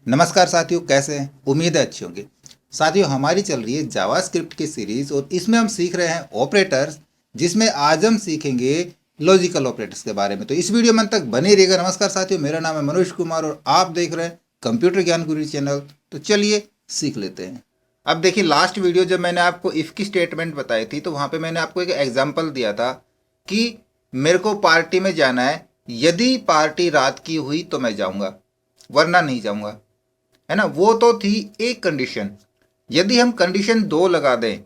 नमस्कार साथियों, कैसे हैं? उम्मीद है अच्छे होंगे। साथियों, हमारी चल रही है जावास्क्रिप्ट की सीरीज और इसमें हम सीख रहे हैं ऑपरेटर्स, जिसमें आज हम सीखेंगे लॉजिकल ऑपरेटर्स के बारे में। तो इस वीडियो में अंत तक बने रहिएगा। नमस्कार साथियों, मेरा नाम है मनोज कुमार और आप देख रहे हैं कंप्यूटर ज्ञान गुरु चैनल। तो चलिए सीख लेते हैं। अब देखिए, लास्ट वीडियो जब मैंने आपको इफ़ की स्टेटमेंट बताई थी तो वहाँ पे मैंने आपको एक एग्जाम्पल दिया था कि मेरे को पार्टी में जाना है, यदि पार्टी रात की हुई तो मैं जाऊँगा, वरना नहीं जाऊँगा, है ना। वो तो थी एक कंडीशन। यदि हम कंडीशन 2 लगा दें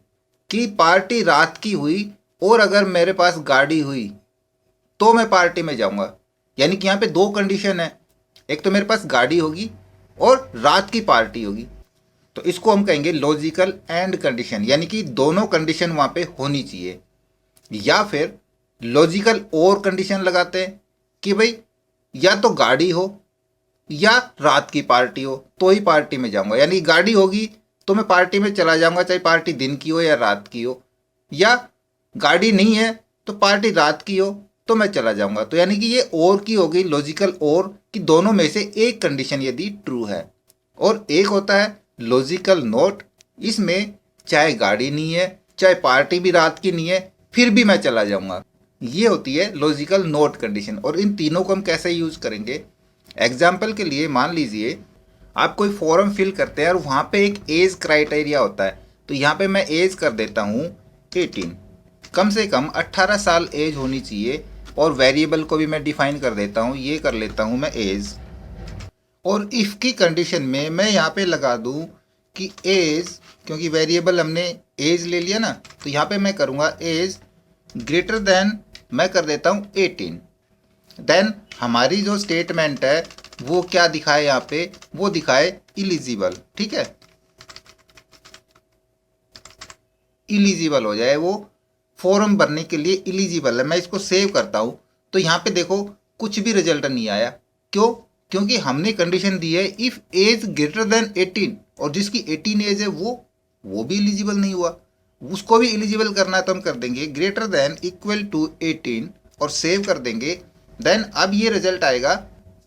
कि पार्टी रात की हुई और अगर मेरे पास गाड़ी हुई तो मैं पार्टी में जाऊंगा, यानी कि यहाँ पे 2 कंडीशन है। एक तो मेरे पास गाड़ी होगी और रात की पार्टी होगी, तो इसको हम कहेंगे लॉजिकल एंड कंडीशन, यानी कि दोनों कंडीशन वहाँ पे होनी चाहिए। या फिर लॉजिकल और कंडीशन लगाते हैं कि भाई या तो गाड़ी हो या रात की पार्टी हो तो ही पार्टी में जाऊंगा, यानी गाड़ी होगी तो मैं पार्टी में चला जाऊंगा, चाहे पार्टी दिन की हो या रात की हो। या गाड़ी नहीं है तो पार्टी रात की हो तो मैं चला जाऊंगा। तो यानी कि ये और की हो गई लॉजिकल और, कि दोनों में से एक कंडीशन यदि ट्रू है। और एक होता है लॉजिकल नोट, इसमें चाहे गाड़ी नहीं है चाहे पार्टी भी रात की नहीं है फिर भी मैं चला जाऊंगा। ये होती है लॉजिकल नोट कंडीशन। और इन तीनों को हम कैसे यूज करेंगे? एग्जाम्पल के लिए मान लीजिए आप कोई फॉर्म फिल करते हैं और वहाँ पे एक एज क्राइटेरिया होता है। तो यहाँ पे मैं एज कर देता हूँ 18, कम से कम 18 साल एज होनी चाहिए। और वेरिएबल को भी मैं डिफाइन कर देता हूँ, ये कर लेता हूँ मैं एज। और इफ़ की कंडीशन में मैं यहाँ पे लगा दूँ कि एज, क्योंकि वेरिएबल हमने एज ले लिया ना, तो यहाँ पे मैं करूँगा एज ग्रेटर देन, मैं कर देता हूँ 18। देन हमारी जो स्टेटमेंट है वो क्या दिखाए यहाँ पे? वो दिखाए इलिजिबल। ठीक है, इलिजिबल हो जाए, वो फॉर्म भरने के लिए इलिजिबल है। मैं इसको सेव करता हूँ तो यहाँ पे देखो कुछ भी रिजल्ट नहीं आया। क्यों? क्योंकि हमने कंडीशन दी है इफ एज ग्रेटर देन 18, और जिसकी 18 एज है वो भी इलिजिबल नहीं हुआ। उसको भी इलिजिबल करना है तो हम कर देंगे ग्रेटर देन इक्वल टू 18 और सेव कर देंगे। देन अब ये रिजल्ट आएगा,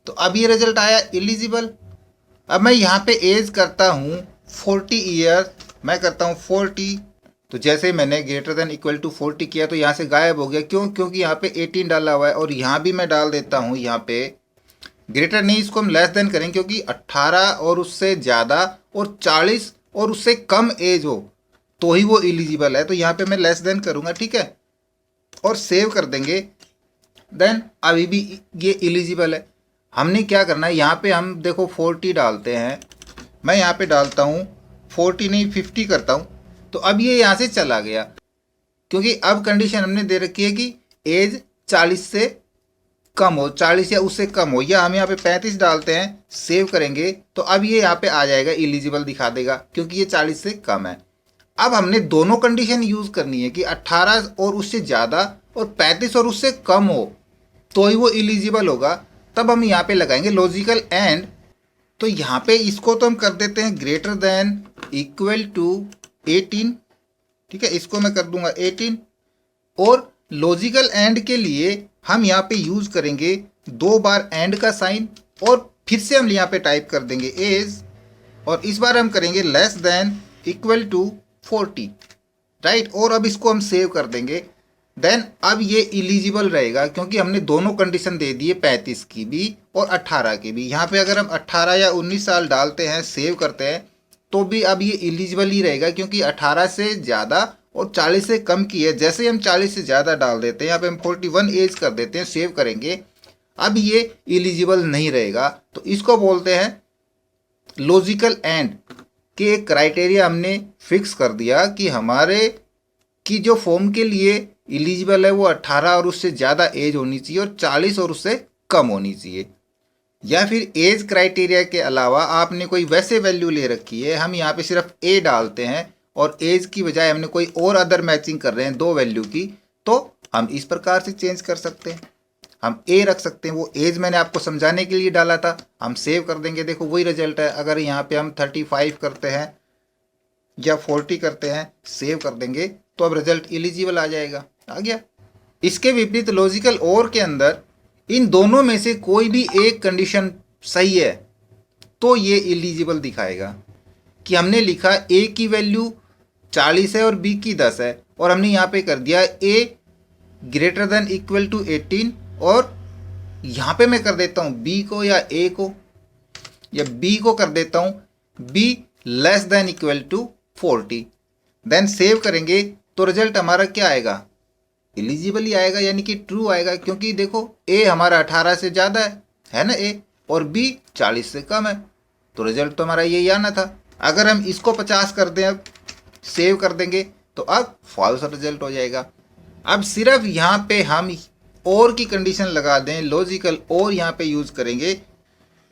तो अब ये रिजल्ट आया इलिजिबल। अब मैं यहाँ पे एज करता हूँ 40 ईयर, मैं करता हूँ 40। तो जैसे मैंने ग्रेटर देन इक्वल टू 40 किया तो यहाँ से गायब हो गया। क्यों? क्योंकि यहाँ पे 18 डाला हुआ है। और यहाँ भी मैं डाल देता हूँ, यहाँ पे ग्रेटर नहीं, इसको हम लेस देन करेंगे, क्योंकि 18 और उससे ज़्यादा और 40 और उससे कम एज हो तो ही वो इलिजिबल है। तो यहाँ पे मैं लेस देन करूँगा, ठीक है, और सेव कर देंगे। देन अभी भी ये इलिजिबल है। हमने क्या करना है, यहाँ पे हम देखो 40 डालते हैं, मैं यहाँ पे डालता हूँ 40 नहीं 50 करता हूँ, तो अब ये यहाँ से चला गया। क्योंकि अब कंडीशन हमने दे रखी है कि एज 40 से कम हो, 40 या उससे कम हो, या हम यहाँ पे 35 डालते हैं, सेव करेंगे तो अब ये यहाँ पे आ जाएगा, इलिजिबल दिखा देगा, क्योंकि ये 40 से कम है। अब हमने दोनों कंडीशन यूज़ करनी है कि 18 और उससे ज़्यादा और 35 और उससे कम हो तो ही वो इलिजिबल होगा। तब हम यहाँ पे लगाएंगे लॉजिकल एंड। तो यहाँ पे इसको तो हम कर देते हैं ग्रेटर देन इक्वल टू 18, ठीक है, इसको मैं कर दूंगा 18। और लॉजिकल एंड के लिए हम यहाँ पे यूज़ करेंगे 2 बार एंड का साइन, और फिर से हम यहाँ पे टाइप कर देंगे एज, और इस बार हम करेंगे less than equal to 40, right. और अब इसको हम सेव कर देंगे। देन अब ये इलिजिबल रहेगा, क्योंकि हमने दोनों कंडीशन दे दी है, 35 की भी और 18 की भी। यहाँ पे अगर हम 18 या 19 साल डालते हैं, सेव करते हैं, तो भी अब ये इलिजिबल ही रहेगा, क्योंकि 18 से ज़्यादा और 40 से कम की है। जैसे ही हम 40 से ज़्यादा डाल देते हैं, यहाँ पे हम 41 एज कर देते हैं, सेव करेंगे, अब ये इलिजिबल नहीं रहेगा। तो इसको बोलते हैं लॉजिकल एंड, कि एक क्राइटेरिया हमने फिक्स कर दिया कि हमारे की जो फॉर्म के लिए इलिजिबल है वो 18 और उससे ज़्यादा एज होनी चाहिए और 40 और उससे कम होनी चाहिए। या फिर एज क्राइटेरिया के अलावा आपने कोई वैसे वैल्यू ले रखी है, हम यहाँ पे सिर्फ ए डालते हैं और एज की बजाय हमने कोई और अदर मैचिंग कर रहे हैं 2 वैल्यू की, तो हम इस प्रकार से चेंज कर सकते हैं। हम ए रख सकते हैं, वो एज मैंने आपको समझाने के लिए डाला था। हम सेव कर देंगे, देखो वही रिजल्ट है। अगर यहाँ पे हम 35 करते हैं या 40 करते हैं, सेव कर देंगे, तो अब रिजल्ट इलिजिबल आ जाएगा, आ गया। इसके विपरीत लॉजिकल और के अंदर इन दोनों में से कोई भी एक कंडीशन सही है तो ये इलिजिबल दिखाएगा कि हमने लिखा ए की वैल्यू 40 है और बी की 10 है, और हमने यहाँ पे कर दिया ए ग्रेटर देन इक्वल टू 18, और यहाँ पे मैं कर देता हूँ बी को या ए को या बी को कर देता हूँ b less than equal to 40। Then save करेंगे तो रिजल्ट हमारा क्या आएगा, एलिजिबल ही आएगा, यानी कि ट्रू आएगा, क्योंकि देखो ए हमारा 18 से ज़्यादा है ना ए, और बी 40 से कम है, तो रिजल्ट तो हमारा यही आना था। अगर हम इसको 50 कर दें, अब सेव कर देंगे तो अब फॉल्स रिजल्ट हो जाएगा। अब सिर्फ यहाँ पे हम और की कंडीशन लगा दें, लॉजिकल और यहाँ पे यूज़ करेंगे,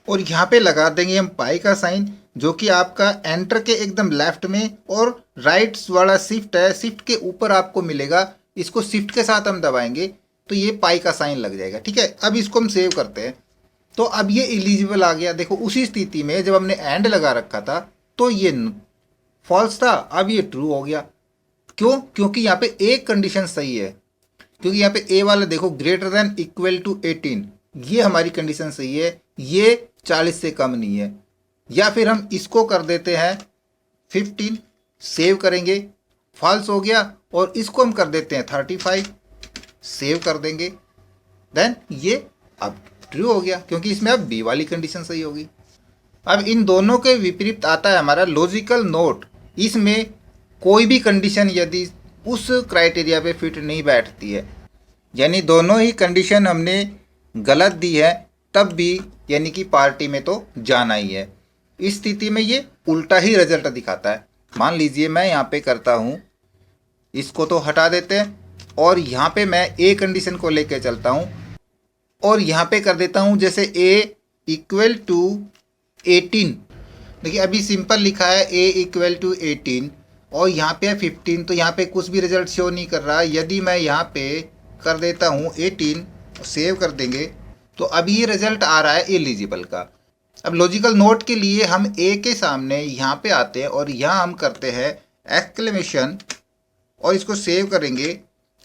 और यहाँ पे लगा देंगे हम पाई का साइन, जो कि आपका एंटर के एकदम लेफ्ट में, और राइट वाला शिफ्ट है, शिफ्ट के ऊपर आपको मिलेगा, इसको शिफ्ट के साथ हम दबाएंगे तो ये पाई का साइन लग जाएगा। ठीक है, अब इसको हम सेव करते हैं, तो अब ये एलिजिबल आ गया। देखो उसी स्थिति में जब हमने एंड लगा रखा था तो ये फॉल्स था, अब ये ट्रू हो गया। क्यों? क्योंकि यहाँ पे एक कंडीशन सही है, क्योंकि यहाँ पे ए वाला देखो ग्रेटर देन इक्वल टू 18, ये हमारी कंडीशन सही है, ये 40 से कम नहीं है। या फिर हम इसको कर देते हैं 15, सेव करेंगे, फॉल्स हो गया, और इसको हम कर देते हैं 35, सेव कर देंगे, देन ये अब ट्रू हो गया, क्योंकि इसमें अब बी वाली कंडीशन सही होगी। अब इन दोनों के विपरीत आता है हमारा लॉजिकल नोट। इसमें कोई भी कंडीशन यदि उस क्राइटेरिया पे फिट नहीं बैठती है, यानी दोनों ही कंडीशन हमने गलत दी है, तब भी यानी कि पार्टी में तो जाना ही है। इस स्थिति में ये उल्टा ही रिजल्ट दिखाता है। मान लीजिए मैं यहाँ पे करता हूँ, इसको तो हटा देते हैं, और यहाँ पे मैं ए कंडीशन को लेके चलता हूँ, और यहाँ पे कर देता हूँ जैसे ए इक्वल टू 18। देखिए अभी सिंपल लिखा है ए इक्वल टू 18, और यहाँ पे है 15, तो यहाँ पे कुछ भी रिजल्ट शो नहीं कर रहा। यदि मैं यहाँ पे कर देता हूँ 18, सेव कर देंगे, तो अभी ये रिजल्ट आ रहा है एलिजिबल का। अब लॉजिकल नोट के लिए हम ए के सामने यहाँ पे आते हैं, और यहाँ हम करते हैं एक्सक्लेमेशन, और इसको सेव करेंगे।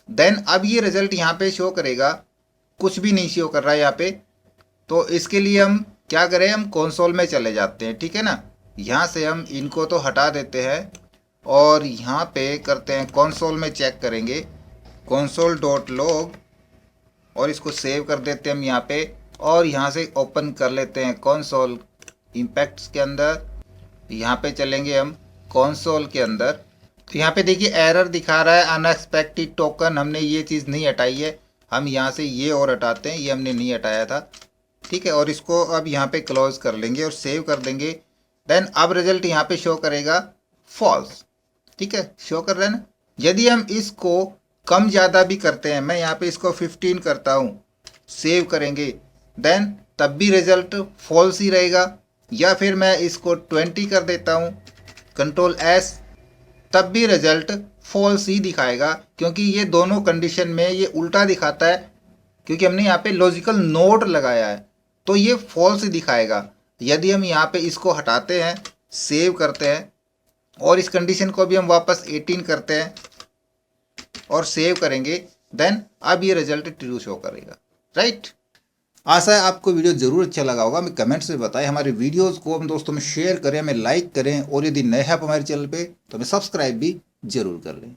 देन अब ये रिजल्ट यहाँ पे शो करेगा, कुछ भी नहीं शो कर रहा है यहाँ पे। तो इसके लिए हम क्या करें, हम कंसोल में चले जाते हैं, ठीक है ना। यहाँ से हम इनको तो हटा देते हैं, और यहाँ पे करते हैं कंसोल में चेक करेंगे, console.log, और इसको सेव कर देते हैं हम यहाँ पे, और यहाँ से ओपन कर लेते हैं कंसोल इम्पैक्ट्स के अंदर। यहाँ पे चलेंगे हम कंसोल के अंदर, तो यहाँ पे देखिए एरर दिखा रहा है अनएक्सपेक्टेड टोकन, हमने ये चीज़ नहीं हटाई है। हम यहाँ से ये और हटाते हैं, ये हमने नहीं हटाया था, ठीक है। और इसको अब यहाँ पे क्लोज कर लेंगे और सेव कर देंगे। देन अब रिजल्ट यहाँ पे शो करेगा फॉल्स, ठीक है, शो कर रहे हैं ना। यदि हम इसको कम ज़्यादा भी करते हैं, मैं यहाँ पे इसको 15 करता हूँ, सेव करेंगे, देन तब भी रिजल्ट फॉल्स ही रहेगा। या फिर मैं इसको 20 कर देता हूँ, कंट्रोल एस, तब भी रिजल्ट फॉल्स ही दिखाएगा, क्योंकि ये दोनों कंडीशन में ये उल्टा दिखाता है, क्योंकि हमने यहाँ पे लॉजिकल नोट लगाया है, तो ये फॉल्स ही दिखाएगा। यदि हम यहाँ पे इसको हटाते हैं, सेव करते हैं, और इस कंडीशन को भी हम वापस 18 करते हैं और सेव करेंगे, देन अब ये रिजल्ट ट्रू शो करेगा, राइट। आशा है आपको वीडियो ज़रूर अच्छा लगा होगा। हमें कमेंट्स में बताएं, हमारे वीडियोस को हम दोस्तों में शेयर करें, हमें लाइक करें, और यदि नए हैं आप हमारे चैनल पे तो हमें सब्सक्राइब भी जरूर कर लें।